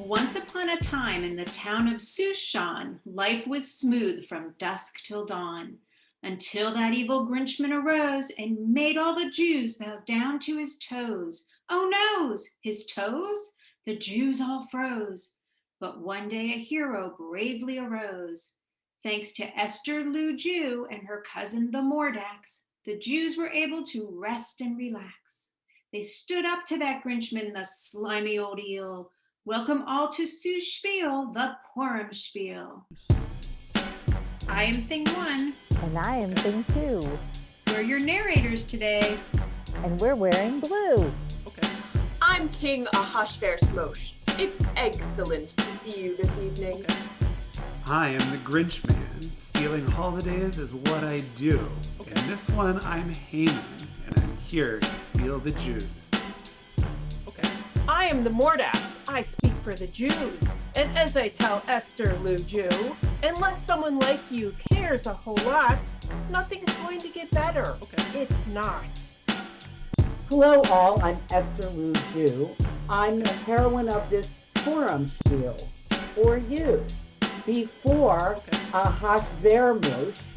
Once upon a time in the town of Seuss-Shpiel, life was smooth from dusk till dawn, until that evil Grinchman arose and made all the Jews bow down to his toes. Oh noes, his toes? The Jews all froze. But one day a hero bravely arose. Thanks to Esther Lou Jew and her cousin the Mordax, the Jews were able to rest and relax. They stood up to that Grinchman, the slimy old eel. Welcome all to Seuss-Shpiel, the Purim Spiel. I am Thing 1. And I am Thing 2. We're your narrators today. And we're wearing blue. Okay. I'm King Ahasuerus. It's excellent to see you this evening. Okay. I am the Grinch Man. Stealing holidays is what I do. Okay. In this one, I'm Haman, and I'm here to steal the Jews. Okay. I am the Mordax. I speak for the Jews. And as I tell Esther Lou Jew, unless someone like you cares a whole lot, nothing's going to get better. Okay. It's not. Hello all, I'm Esther Lou Jew. I'm the heroine of this Purim Spiel for you. Before Ahasuerus,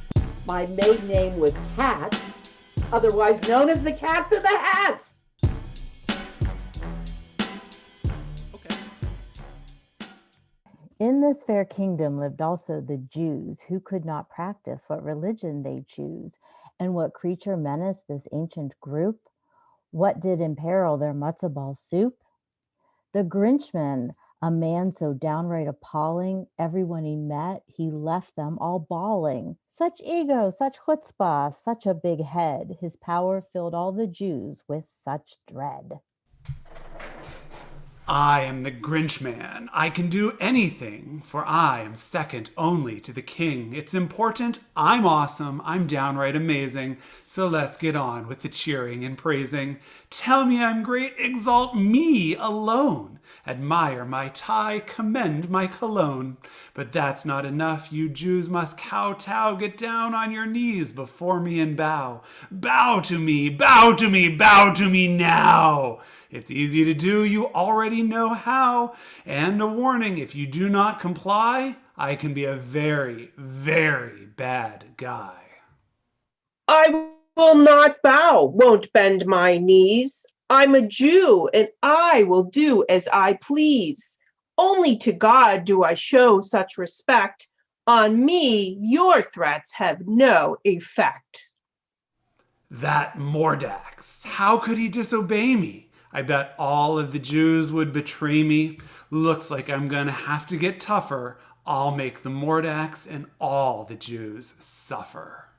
my maiden name was Katz, otherwise known as the Cats in the Hats. Okay. In this fair kingdom lived also the Jews, who could not practice what religion they choose. And what creature menaced this ancient group? What did imperil their matzo ball soup? The Grinchman, a man so downright appalling, everyone he met, he left them all bawling. Such ego, such chutzpah, such a big head. His power filled all the Jews with such dread. I am the Grinch Man. I can do anything, for I am second only to the king. It's important, I'm awesome, I'm downright amazing. So let's get on with the cheering and praising. Tell me I'm great, exalt me alone. Admire my tie, commend my cologne. But that's not enough, you Jews must kowtow. Get down on your knees before me and bow. Bow to me, bow to me, bow to me now. It's easy to do, you already know how. And a warning, if you do not comply, I can be a very, very bad guy. I will not bow, won't bend my knees. I'm a Jew, and I will do as I please. Only to God do I show such respect. On me, your threats have no effect. That Mordax, how could he disobey me? I bet all of the Jews would betray me. Looks like I'm gonna have to get tougher. I'll make the Mordax and all the Jews suffer.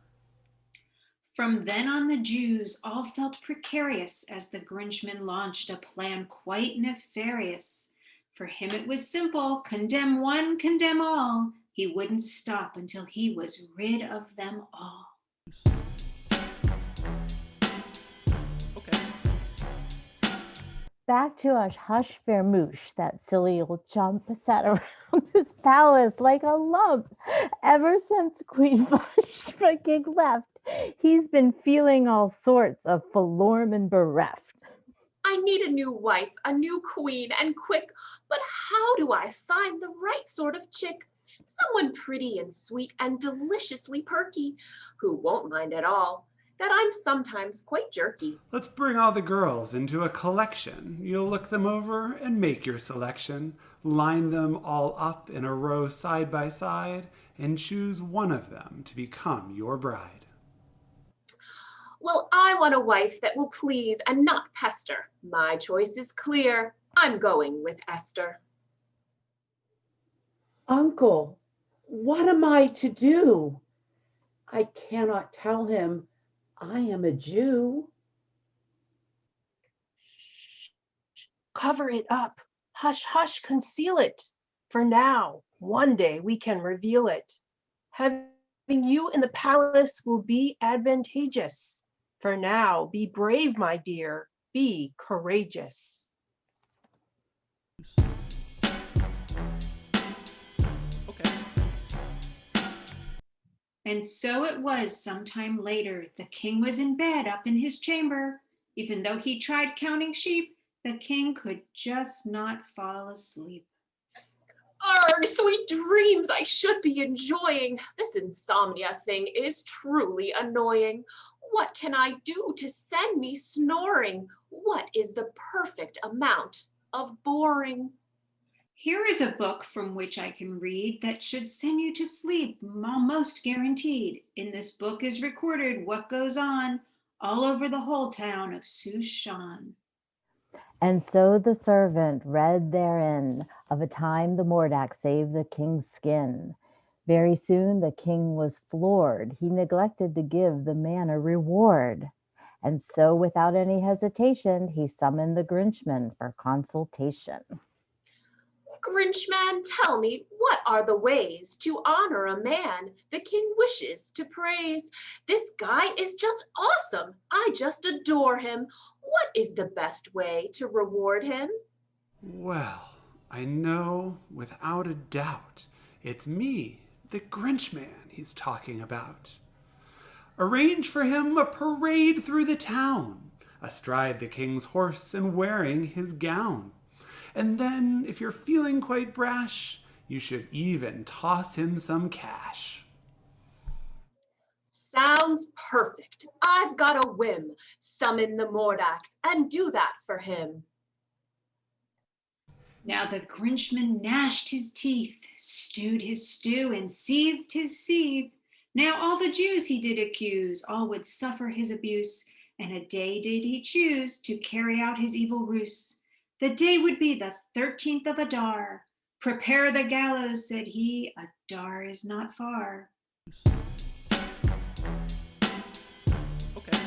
From then on, the Jews all felt precarious as the Grinchman launched a plan quite nefarious. For him it was simple, condemn one, condemn all. He wouldn't stop until he was rid of them all. Back to Ahasuerus, that silly old chump sat around his palace like a lump. Ever since Queen Vashti left, he's been feeling all sorts of forlorn and bereft. I need a new wife, a new queen, and quick. But how do I find the right sort of chick? Someone pretty and sweet and deliciously perky, who won't mind at all that I'm sometimes quite jerky. Let's bring all the girls into a collection. You'll look them over and make your selection. Line them all up in a row side by side and choose one of them to become your bride. Well, I want a wife that will please and not pester. My choice is clear. I'm going with Esther. Uncle, what am I to do? I cannot tell him I am a Jew. Cover it up. Hush, hush, conceal it. For now, one day we can reveal it. Having you in the palace will be advantageous. For now, be brave, my dear. Be courageous. Okay. And so it was sometime later. The king was in bed up in his chamber. Even though he tried counting sheep, the king could just not fall asleep. Arg, sweet dreams I should be enjoying. This insomnia thing is truly annoying. What can I do to send me snoring? What is the perfect amount of boring? Here is a book from which I can read that should send you to sleep, almost guaranteed. In this book is recorded what goes on all over the whole town of Seuss-Shpiel. And so the servant read therein of a time the Mordack saved the king's skin. Very soon the king was floored. He neglected to give the man a reward. And so without any hesitation, he summoned the Grinchman for consultation. Grinchman, tell me, what are the ways to honor a man the king wishes to praise? This guy is just awesome. I just adore him. What is the best way to reward him? Well, I know without a doubt it's me, the Grinchman, he's talking about. Arrange for him a parade through the town, astride the king's horse and wearing his gown. And then, if you're feeling quite brash, you should even toss him some cash. Sounds perfect. I've got a whim. Summon the Mordacks and do that for him. Now the Grinchman gnashed his teeth, stewed his stew, and seethed his seethe. Now all the Jews he did accuse, all would suffer his abuse, and a day did he choose to carry out his evil ruse. The day would be the 13th of Adar. Prepare the gallows, said he, Adar is not far. Okay.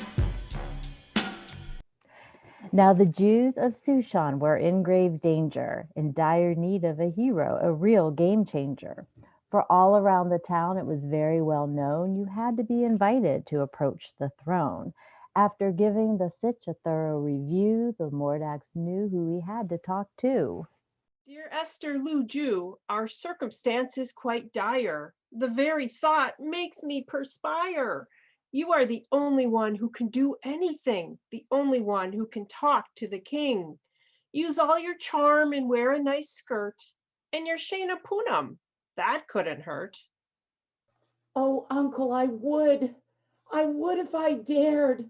Now the Jews of Seuss-Shpiel were in grave danger, in dire need of a hero, a real game changer. For all around the town it was very well known you had to be invited to approach the throne. After giving the sitch a thorough review, the Mordacks knew who he had to talk to. Dear Esther Lou Jew, our circumstance is quite dire. The very thought makes me perspire. You are the only one who can do anything, the only one who can talk to the king. Use all your charm and wear a nice skirt, and your Shana Punam, that couldn't hurt. Oh, uncle, I would if I dared.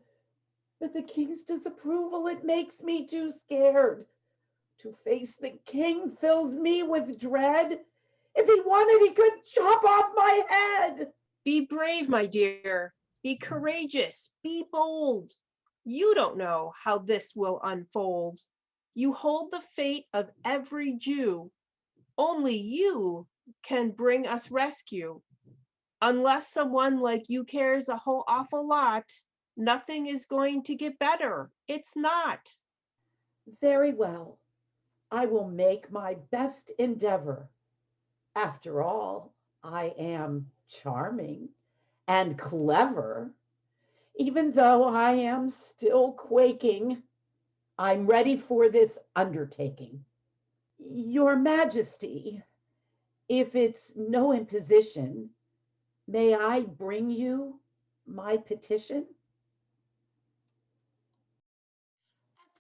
But the king's disapproval, it makes me too scared. To face the king fills me with dread. If he wanted, he could chop off my head. Be brave, my dear. Be courageous. Be bold. You don't know how this will unfold. You hold the fate of every Jew. Only you can bring us rescue. Unless someone like you cares a whole awful lot, nothing is going to get better. It's not. Very well. I will make my best endeavor. After all, I am charming and clever. Even though I am still quaking, I'm ready for this undertaking. Your Majesty, if it's no imposition, may I bring you my petition?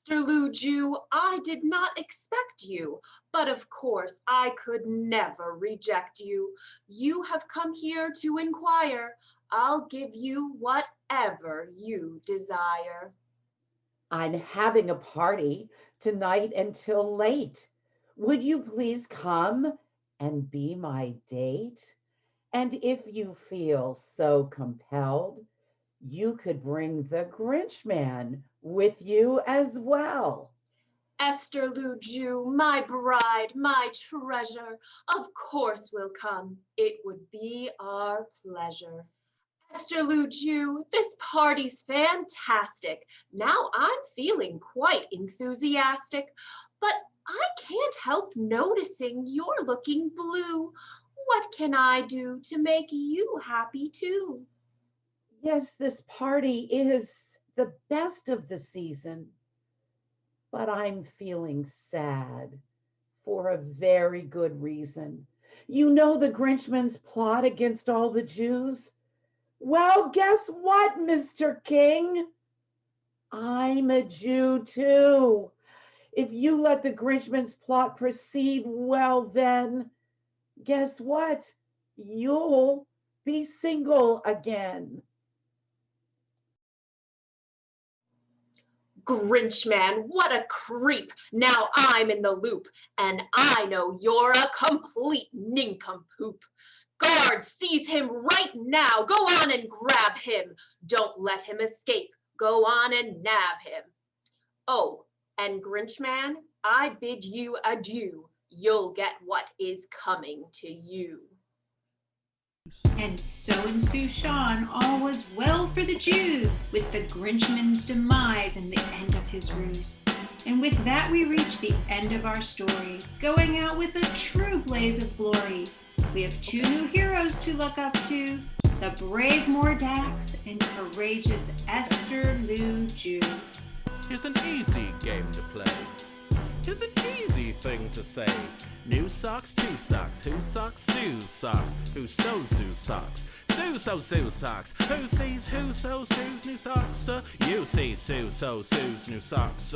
Esther Lou Jew, I did not expect you, but of course I could never reject you. You have come here to inquire. I'll give you whatever you desire. I'm having a party tonight until late. Would you please come and be my date? And if you feel so compelled, you could bring the Grinchman with you as well. Esther Lou Jew, my bride, my treasure, of course will come. It would be our pleasure. Esther Lou Jew, this party's fantastic. Now I'm feeling quite enthusiastic, but I can't help noticing you're looking blue. What can I do to make you happy too? Yes, this party is the best of the season, but I'm feeling sad for a very good reason. You know the Grinchman's plot against all the Jews? Well, guess what, Mr. King? I'm a Jew too. If you let the Grinchman's plot proceed, well then, guess what? You'll be single again. Grinchman, what a creep. Now I'm in the loop, and I know you're a complete nincompoop. Guards, seize him right now. Go on and grab him. Don't let him escape. Go on and nab him. Oh, and Grinchman, I bid you adieu. You'll get what is coming to you. And so in Seuss-Shpiel all was well for the Jews, with the Grinchman's demise and the end of his ruse. And with that we reach the end of our story, going out with a true blaze of glory. We have two new heroes to look up to, the brave Mordax and courageous Esther Lou Jew. Here's an easy game to play. Here's an easy thing to say. New socks, two socks. Who socks? Sue's socks. Who sews Sue's socks? Sue sews Sue's socks. Who sees who sews Sue's new socks? You see Sue sews Sue's new socks.